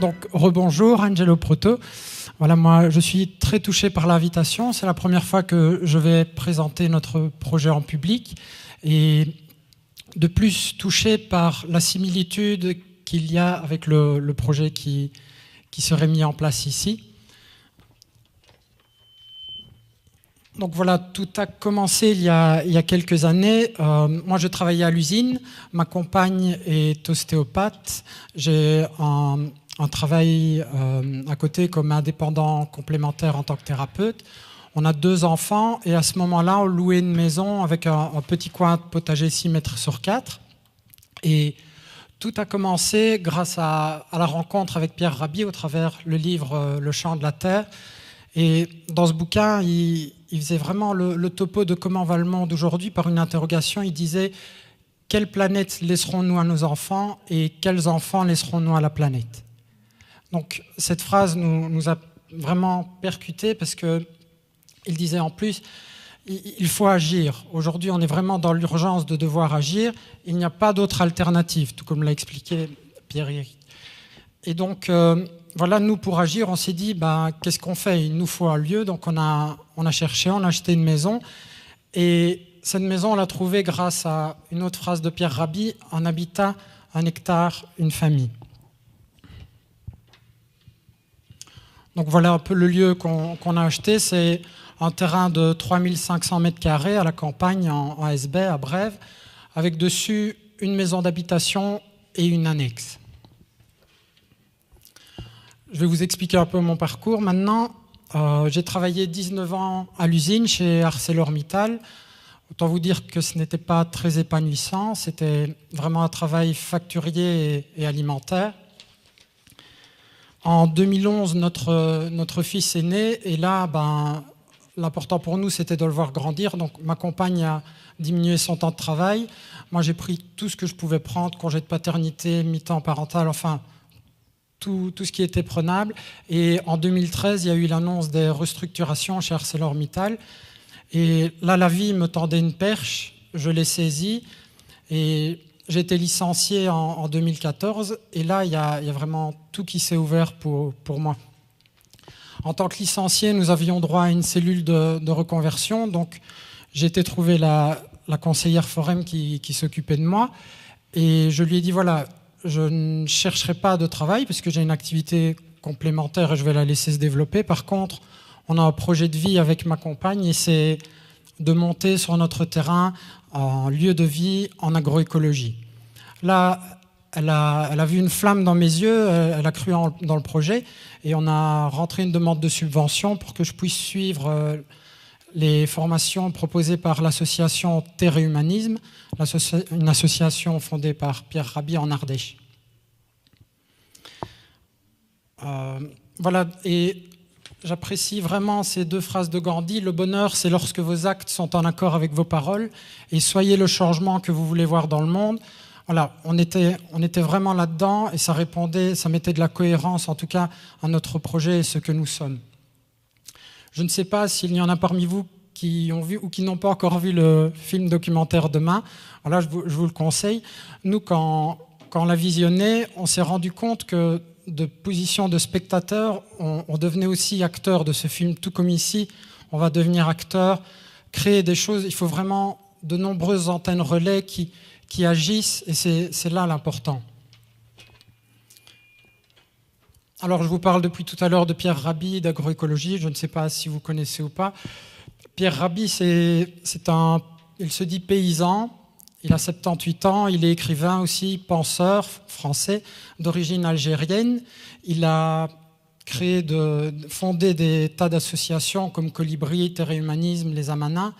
Donc, rebonjour, Angelo Proto. Voilà, moi, je suis très touché par l'invitation. C'est la première fois que je vais présenter notre projet en public. Et de plus, touché par la similitude qu'il y a avec le projet qui serait mis en place ici. Donc voilà, tout a commencé il y a quelques années. Moi, je travaillais à l'usine. Ma compagne est ostéopathe. J'ai un travail à côté comme indépendant complémentaire en tant que thérapeute. On a 2 enfants et à ce moment-là, on louait une maison avec un petit coin de potager 6 mètres sur 4. Et tout a commencé grâce à la rencontre avec Pierre Rabhi au travers le livre Le chant de la terre. Et dans ce bouquin, il faisait vraiment le topo de comment va le monde aujourd'hui par une interrogation. Il disait « Quelle planète laisserons-nous à nos enfants et quels enfants laisserons-nous à la planète ?» Donc cette phrase nous a vraiment percuté parce qu'il disait en plus « Il faut agir. Aujourd'hui, on est vraiment dans l'urgence de devoir agir. Il n'y a pas d'autre alternative, tout comme l'a expliqué Pierre-Éric. » Et donc, voilà, nous, pour agir, on s'est dit, qu'est-ce qu'on fait? Il nous faut un lieu. Donc, on a cherché, on a acheté une maison. Et cette maison, on l'a trouvée grâce à une autre phrase de Pierre Rabhi, un habitat, un hectare, une famille. Donc, voilà un peu le lieu qu'on a acheté. C'est un terrain de 3500 m² à la campagne, en ASB, à Brève, avec dessus une maison d'habitation et une annexe. Je vais vous expliquer un peu mon parcours maintenant. J'ai travaillé 19 ans à l'usine chez ArcelorMittal. Autant vous dire que ce n'était pas très épanouissant. C'était vraiment un travail facturier et alimentaire. En 2011, notre fils est né. Et là, l'important pour nous, c'était de le voir grandir. Donc, ma compagne a diminué son temps de travail. Moi, j'ai pris tout ce que je pouvais prendre, congé de paternité, mi-temps parental, enfin... Tout ce qui était prenable. Et en 2013, il y a eu l'annonce des restructurations chez ArcelorMittal. Et là, la vie me tendait une perche, je l'ai saisie. Et j'ai été licencié en 2014. Et là, il y a vraiment tout qui s'est ouvert pour moi. En tant que licencié, nous avions droit à une cellule de reconversion. Donc, j'ai été trouver la conseillère forum qui s'occupait de moi. Et je lui ai dit, voilà, je ne chercherai pas de travail parce que j'ai une activité complémentaire et je vais la laisser se développer. Par contre, on a un projet de vie avec ma compagne et c'est de monter sur notre terrain un lieu de vie en agroécologie. Là, elle a vu une flamme dans mes yeux, elle a cru dans le projet et on a rentré une demande de subvention pour que je puisse suivre les formations proposées par l'association Terre et Humanisme, une association fondée par Pierre Rabhi en Ardèche. Voilà, et j'apprécie vraiment ces 2 phrases de Gandhi. Le bonheur, c'est lorsque vos actes sont en accord avec vos paroles et soyez le changement que vous voulez voir dans le monde. Voilà, on était vraiment là-dedans et ça mettait de la cohérence, en tout cas, à notre projet et ce que nous sommes. Je ne sais pas s'il y en a parmi vous qui ont vu ou qui n'ont pas encore vu le film documentaire Demain. Voilà, je vous le conseille. Nous, quand on l'a visionné, on s'est rendu compte que de position de spectateur, on devenait aussi acteur de ce film. Tout comme ici, on va devenir acteur, créer des choses. Il faut vraiment de nombreuses antennes relais qui agissent et c'est là l'important. Alors, je vous parle depuis tout à l'heure de Pierre Rabhi, d'agroécologie. Je ne sais pas si vous connaissez ou pas. Pierre Rabhi, il se dit paysan. Il a 78 ans. Il est écrivain aussi, penseur français d'origine algérienne. Il a fondé des tas d'associations comme Colibri, Terre et Humanisme, les Amanins.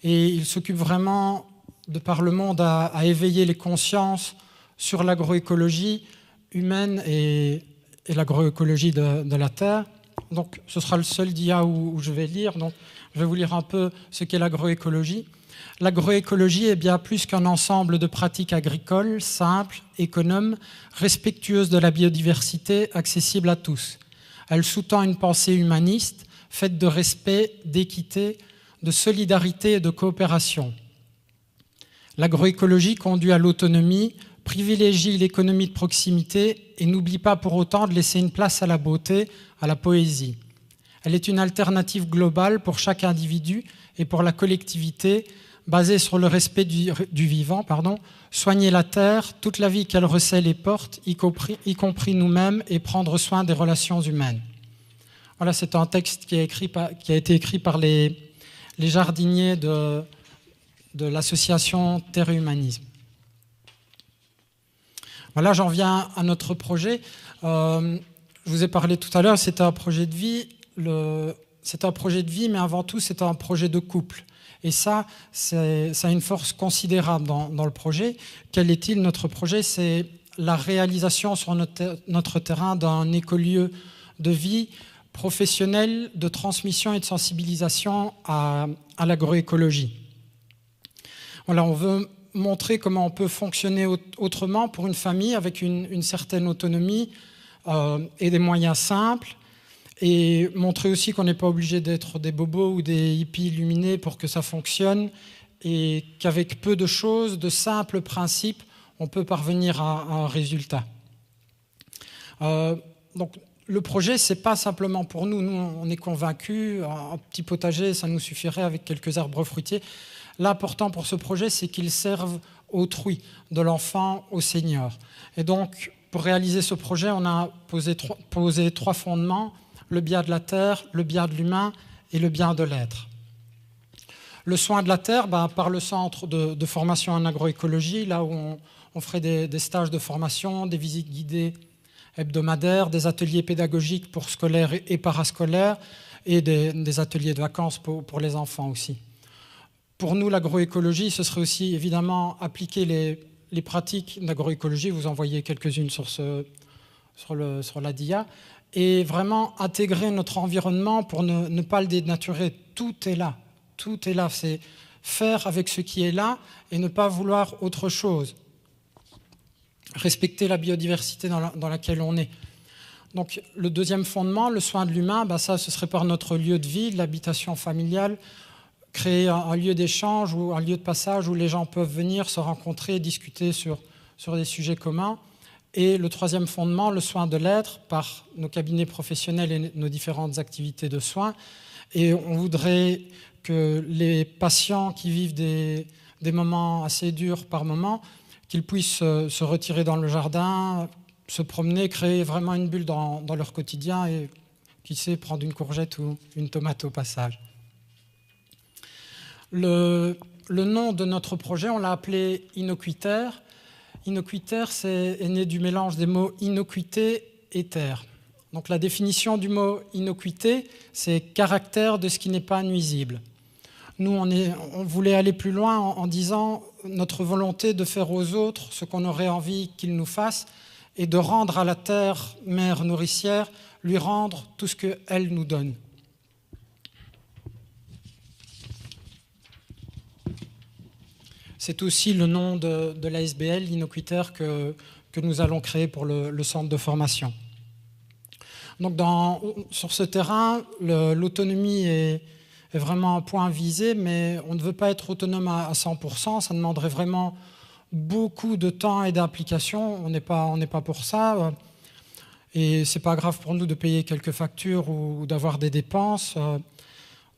Et il s'occupe vraiment, de par le monde, à éveiller les consciences sur l'agroécologie humaine et l'agroécologie de la terre. Donc, ce sera le seul dia où je vais lire. Donc, je vais vous lire un peu ce qu'est l'agroécologie. L'agroécologie est bien plus qu'un ensemble de pratiques agricoles, simples, économes, respectueuses de la biodiversité, accessibles à tous. Elle sous-tend une pensée humaniste, faite de respect, d'équité, de solidarité et de coopération. L'agroécologie conduit à l'autonomie, privilégie l'économie de proximité et n'oublie pas pour autant de laisser une place à la beauté, à la poésie. Elle est une alternative globale pour chaque individu et pour la collectivité, basée sur le respect du vivant, soigner la terre, toute la vie qu'elle recèle et porte, y compris nous-mêmes, et prendre soin des relations humaines. Voilà, c'est un texte qui a été écrit par les jardiniers de l'association Terre et Humanisme. Voilà, j'en viens à notre projet. Je vous ai parlé tout à l'heure, c'était un projet de vie. C'est un projet de vie, mais avant tout, c'est un projet de couple. Et ça a une force considérable dans le projet. Quel est-il, notre projet? C'est la réalisation sur notre terrain d'un écolieu de vie professionnel, de transmission et de sensibilisation à l'agroécologie. Voilà, on veut montrer comment on peut fonctionner autrement pour une famille avec une certaine autonomie et des moyens simples, et montrer aussi qu'on n'est pas obligé d'être des bobos ou des hippies illuminés pour que ça fonctionne, et qu'avec peu de choses, de simples principes, on peut parvenir à un résultat. Donc, le projet, ce n'est pas simplement pour nous. Nous, on est convaincus, un petit potager, ça nous suffirait avec quelques arbres fruitiers. L'important pour ce projet, c'est qu'il serve autrui, de l'enfant au senior. Et donc, pour réaliser ce projet, on a posé trois fondements: le bien de la terre, le bien de l'humain et le bien de l'être. Le soin de la terre, par le centre de formation en agroécologie, là où on ferait des stages de formation, des visites guidées hebdomadaires, des ateliers pédagogiques pour scolaires et parascolaires, et des ateliers de vacances pour les enfants aussi. Pour nous, l'agroécologie, ce serait aussi évidemment appliquer les pratiques d'agroécologie, vous en voyez quelques-unes sur la dia, et vraiment intégrer notre environnement pour ne pas le dénaturer. Tout est là, c'est faire avec ce qui est là et ne pas vouloir autre chose. Respecter la biodiversité dans laquelle on est. Donc le deuxième fondement, le soin de l'humain, ça ce serait par notre lieu de vie, l'habitation familiale, créer un lieu d'échange ou un lieu de passage où les gens peuvent venir se rencontrer, discuter sur des sujets communs. Et le troisième fondement, le soin de l'être, par nos cabinets professionnels et nos différentes activités de soins. Et on voudrait que les patients qui vivent des moments assez durs par moment, qu'ils puissent se retirer dans le jardin, se promener, créer vraiment une bulle dans leur quotidien et, qui sait, prendre une courgette ou une tomate au passage. Le nom de notre projet, on l'a appelé Innocuitaire. Innocuitaire, est né du mélange des mots innocuité et terre. Donc la définition du mot innocuité, c'est caractère de ce qui n'est pas nuisible. Nous, on voulait aller plus loin en disant notre volonté de faire aux autres ce qu'on aurait envie qu'ils nous fassent et de rendre à la terre, mère nourricière, lui rendre tout ce qu'elle nous donne. C'est aussi le nom de l'ASBL, l'Innocuitaire, que nous allons créer pour le centre de formation. Donc sur ce terrain, l'autonomie est vraiment un point visé, mais on ne veut pas être autonome à 100%, ça demanderait vraiment beaucoup de temps et d'implication, on n'est pas pour ça, et c'est pas grave pour nous de payer quelques factures ou d'avoir des dépenses.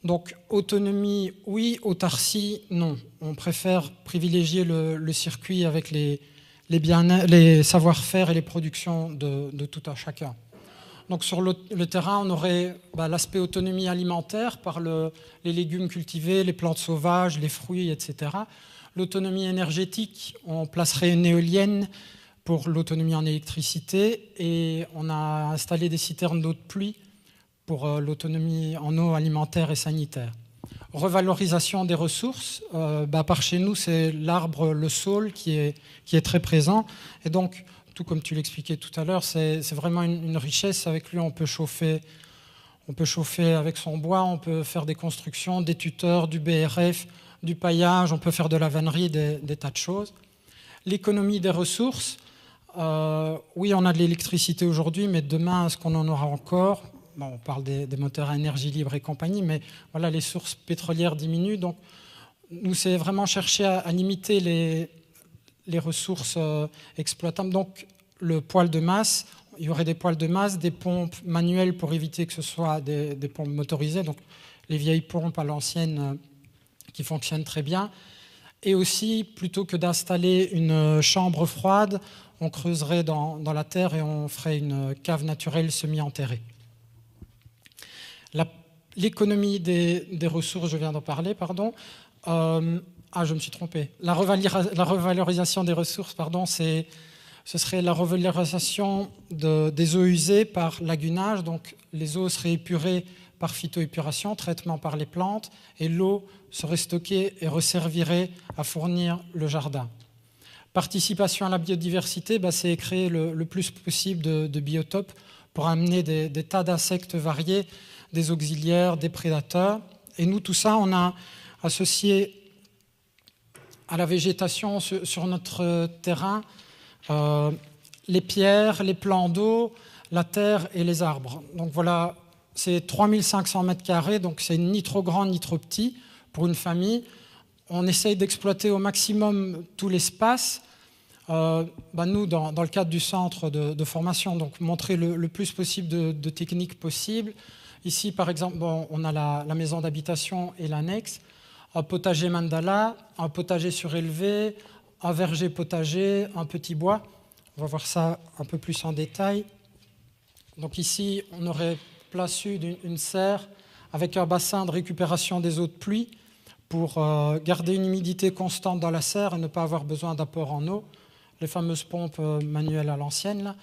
Donc autonomie, oui, autarcie, non. On préfère privilégier le circuit avec les savoir-faire et les productions de tout un chacun. Donc sur le terrain, on aurait l'aspect autonomie alimentaire par les légumes cultivés, les plantes sauvages, les fruits, etc. L'autonomie énergétique, on placerait une éolienne pour l'autonomie en électricité, et on a installé des citernes d'eau de pluie pour l'autonomie en eau alimentaire et sanitaire. Revalorisation des ressources, par chez nous, c'est l'arbre, le saule qui est très présent, et donc tout comme tu l'expliquais tout à l'heure, c'est vraiment une richesse. Avec lui, on peut chauffer avec son bois, on peut faire des constructions, des tuteurs, du BRF, du paillage, on peut faire de la vannerie, des tas de choses. L'économie des ressources, oui, on a de l'électricité aujourd'hui, mais demain, est-ce qu'on en aura encore? Bon, on parle des moteurs à énergie libre et compagnie, mais voilà, les sources pétrolières diminuent. Donc, nous, c'est vraiment chercher à limiter les ressources exploitables. Donc le poêle de masse, il y aurait des poêles de masse, des pompes manuelles pour éviter que ce soit des pompes motorisées, donc les vieilles pompes à l'ancienne qui fonctionnent très bien. Et aussi, plutôt que d'installer une chambre froide, on creuserait dans la terre et on ferait une cave naturelle semi-enterrée. L'économie des ressources, je viens d'en parler, pardon. Je me suis trompé. La revalorisation des ressources, pardon, ce serait la revalorisation des eaux usées par lagunage. Donc, les eaux seraient épurées par phytoépuration, traitement par les plantes, et l'eau serait stockée et resservirait à fournir le jardin. Participation à la biodiversité, c'est créer le plus possible de biotopes pour amener des tas d'insectes variés, des auxiliaires, des prédateurs. Et nous, tout ça, on a associé à la végétation sur notre terrain les pierres, les plans d'eau, la terre et les arbres. Donc voilà, c'est 3500 mètres carrés, donc c'est ni trop grand ni trop petit pour une famille. On essaye d'exploiter au maximum tout l'espace. Nous, dans le cadre du centre de formation, donc montrer le plus possible de techniques possibles. Ici, par exemple, on a la maison d'habitation et l'annexe, un potager mandala, un potager surélevé, un verger potager, un petit bois. On va voir ça un peu plus en détail. Donc ici, on aurait place sud une serre avec un bassin de récupération des eaux de pluie pour garder une humidité constante dans la serre et ne pas avoir besoin d'apport en eau. Les fameuses pompes manuelles à l'ancienne.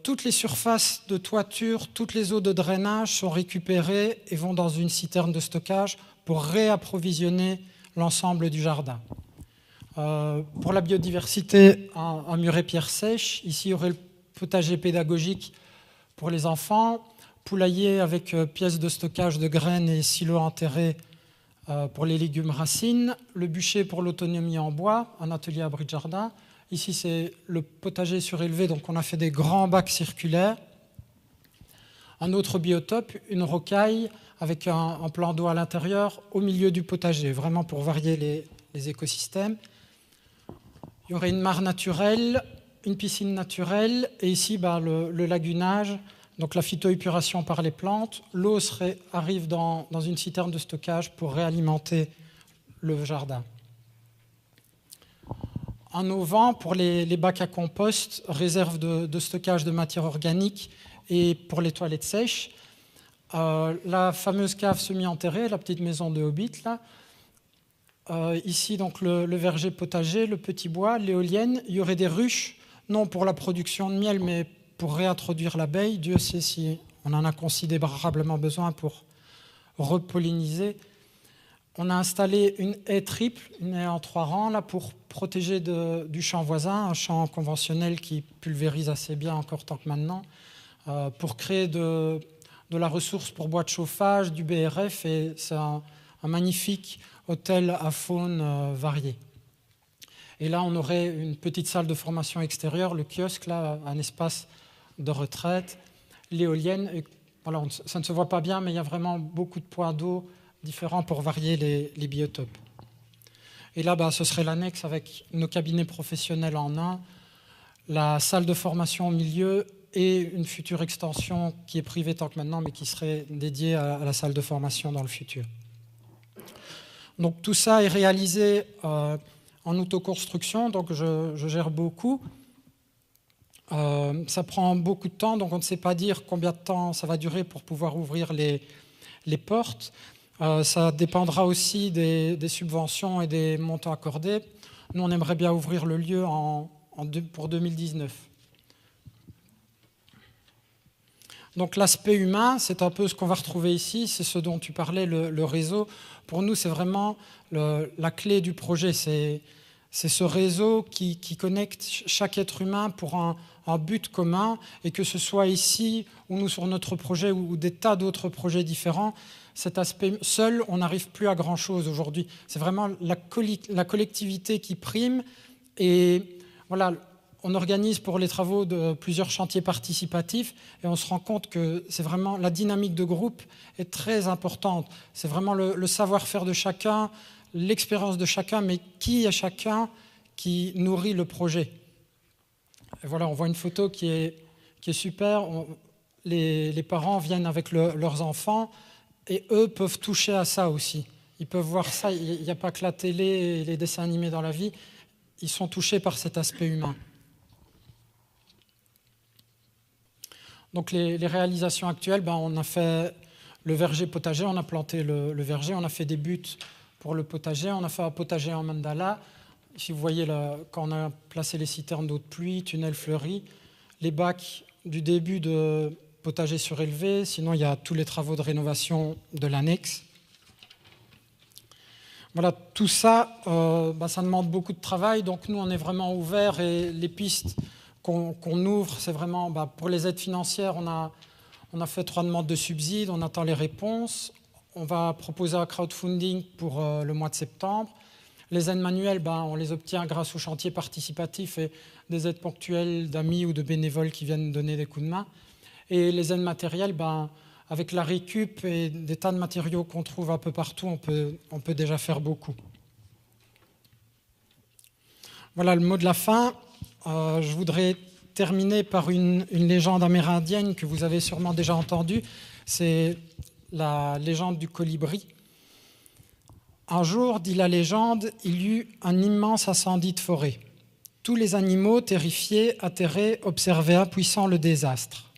Toutes les surfaces de toiture, toutes les eaux de drainage sont récupérées et vont dans une citerne de stockage pour réapprovisionner l'ensemble du jardin. Pour la biodiversité, un muret pierre sèche. Ici, il y aurait le potager pédagogique pour les enfants, poulailler avec pièces de stockage de graines et silos enterrés pour les légumes racines, le bûcher pour l'autonomie en bois, un atelier abri de jardin. Ici, c'est le potager surélevé, donc on a fait des grands bacs circulaires. Un autre biotope, une rocaille avec un plan d'eau à l'intérieur au milieu du potager, vraiment pour varier les écosystèmes. Il y aurait une mare naturelle, une piscine naturelle, et ici le lagunage, donc la phytoépuration par les plantes. L'eau arrive dans une citerne de stockage pour réalimenter le jardin. Un auvent pour les bacs à compost, réserve de stockage de matière organique et pour les toilettes sèches. La fameuse cave semi-enterrée, la petite maison de Hobbit, là. Ici, donc, le verger potager, le petit bois, l'éolienne. Il y aurait des ruches, non pour la production de miel, mais pour réintroduire l'abeille. Dieu sait si on en a considérablement besoin pour repolliniser. On a installé une haie triple, une haie en 3 rangs, là, pour protéger du champ voisin, un champ conventionnel qui pulvérise assez bien encore tant que maintenant, pour créer de la ressource pour bois de chauffage, du BRF, et c'est un magnifique hôtel à faune variée. Et là, on aurait une petite salle de formation extérieure, le kiosque, là, un espace de retraite, l'éolienne. Voilà, ça ne se voit pas bien, mais il y a vraiment beaucoup de points d'eau différents pour varier les biotopes. Et là, ce serait l'annexe avec nos cabinets professionnels en un, la salle de formation au milieu et une future extension qui est privée tant que maintenant, mais qui serait dédiée à la salle de formation dans le futur. Donc tout ça est réalisé en autoconstruction, donc je gère beaucoup. Ça prend beaucoup de temps, donc on ne sait pas dire combien de temps ça va durer pour pouvoir ouvrir les portes. Ça dépendra aussi des subventions et des montants accordés. Nous, on aimerait bien ouvrir le lieu pour 2019. Donc l'aspect humain, c'est un peu ce qu'on va retrouver ici, c'est ce dont tu parlais, le réseau. Pour nous, c'est vraiment la clé du projet. C'est ce réseau qui connecte chaque être humain pour un but commun, et que ce soit ici ou nous sur notre projet ou des tas d'autres projets différents, cet aspect seul, on n'arrive plus à grand-chose aujourd'hui. C'est vraiment la collectivité qui prime, et voilà, on organise pour les travaux de plusieurs chantiers participatifs et on se rend compte que c'est vraiment la dynamique de groupe est très importante. C'est vraiment le savoir-faire de chacun, l'expérience de chacun, mais qui est chacun, qui nourrit le projet. Et voilà, on voit une photo qui est super. Les parents viennent avec leurs enfants et eux peuvent toucher à ça aussi. Ils peuvent voir ça. Il n'y a pas que la télé et les dessins animés dans la vie. Ils sont touchés par cet aspect humain. Donc les réalisations actuelles, on a fait le verger potager, on a planté le verger, on a fait des buts pour le potager, on a fait un potager en mandala. Si vous voyez, quand on a placé les citernes d'eau de pluie, tunnels fleuris, les bacs du début de potager surélevé, sinon il y a tous les travaux de rénovation de l'annexe. Voilà, tout ça, ça demande beaucoup de travail, donc nous on est vraiment ouverts et les pistes qu'on ouvre, c'est vraiment pour les aides financières, on a fait 3 demandes de subsides, on attend les réponses, on va proposer un crowdfunding pour le mois de septembre. Les aides manuelles, on les obtient grâce au chantier participatif et des aides ponctuelles d'amis ou de bénévoles qui viennent donner des coups de main. Et les aides matérielles, avec la récup et des tas de matériaux qu'on trouve un peu partout, on peut déjà faire beaucoup. Voilà le mot de la fin. Je voudrais terminer par une légende amérindienne que vous avez sûrement déjà entendue. C'est la légende du colibri. Un jour, dit la légende, il y eut un immense incendie de forêt. Tous les animaux, terrifiés, atterrés, observaient impuissants le désastre.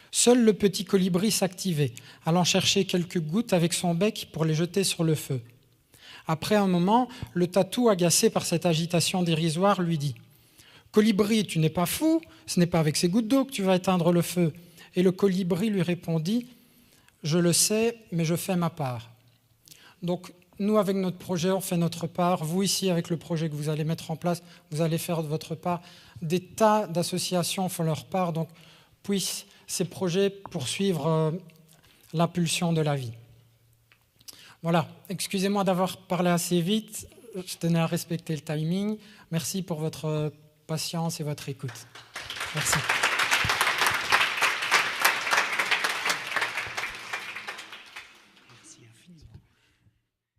Seul le petit colibri s'activait, allant chercher quelques gouttes avec son bec pour les jeter sur le feu. Après un moment, le tatou, agacé par cette agitation dérisoire, lui dit « Colibri, tu n'es pas fou, ce n'est pas avec ces gouttes d'eau que tu vas éteindre le feu. » Et le colibri lui répondit « Je le sais, mais je fais ma part. » Donc, nous, avec notre projet, on fait notre part. Vous, ici, avec le projet que vous allez mettre en place, vous allez faire de votre part. Des tas d'associations font leur part. Donc, puissent ces projets poursuivre l'impulsion de la vie. Voilà. Excusez-moi d'avoir parlé assez vite. Je tenais à respecter le timing. Merci pour votre patience et votre écoute. Merci.